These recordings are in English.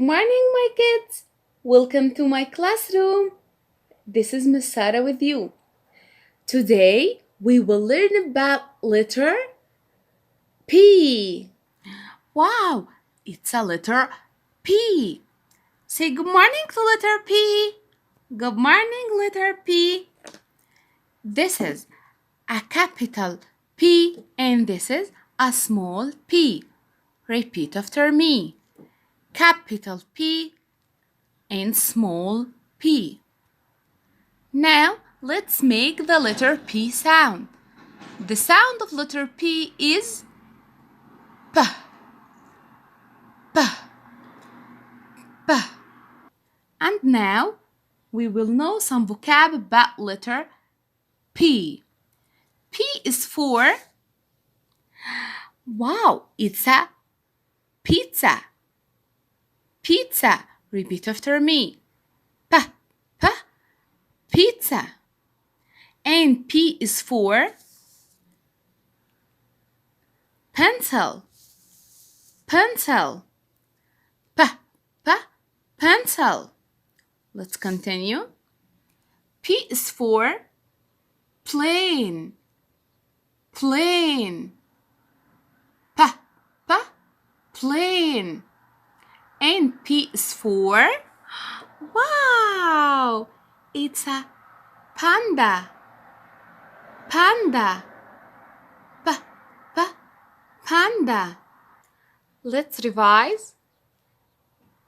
morning, my kids. Welcome to my classroom. This is Miss Sarah with you. Today, we will learn about letter P. Wow, it's a letter P. Say good morning to letter P. Good morning, letter P. This is a capital P and this is a small p. Repeat after me. Capital P and small p. Now, let's make the letter P sound. The sound of letter P is P. P. P. And now, we will know some vocab about letter P. P is for, wow, it's a pizza. Pizza. Repeat after me. P, P, pizza. And P is for pencil. Pencil. P, P, pencil. Let's continue. P is for plane. Plane. P, P, plane. And P is for, wow, it's a panda. Panda. P, P, panda. Let's revise.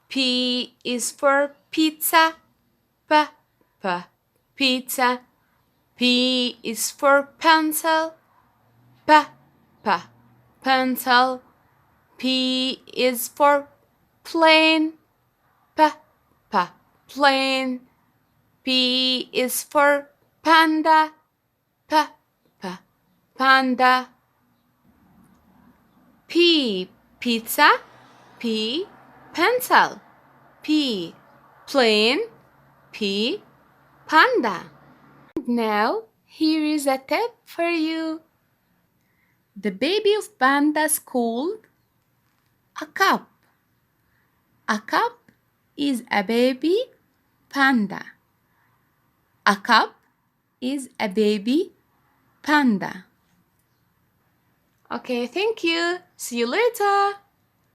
P is for pizza. P, P, pizza. P is for pencil. P, P, pencil. P is for plane. P, P, plane. P is for panda. P, P, panda. P, pizza. P, pencil. P, plane. P, panda. Now, here is a tip for you. The baby of panda is called a cub. A cub is a baby panda. A cub is a baby panda. Okay, thank you. See you later.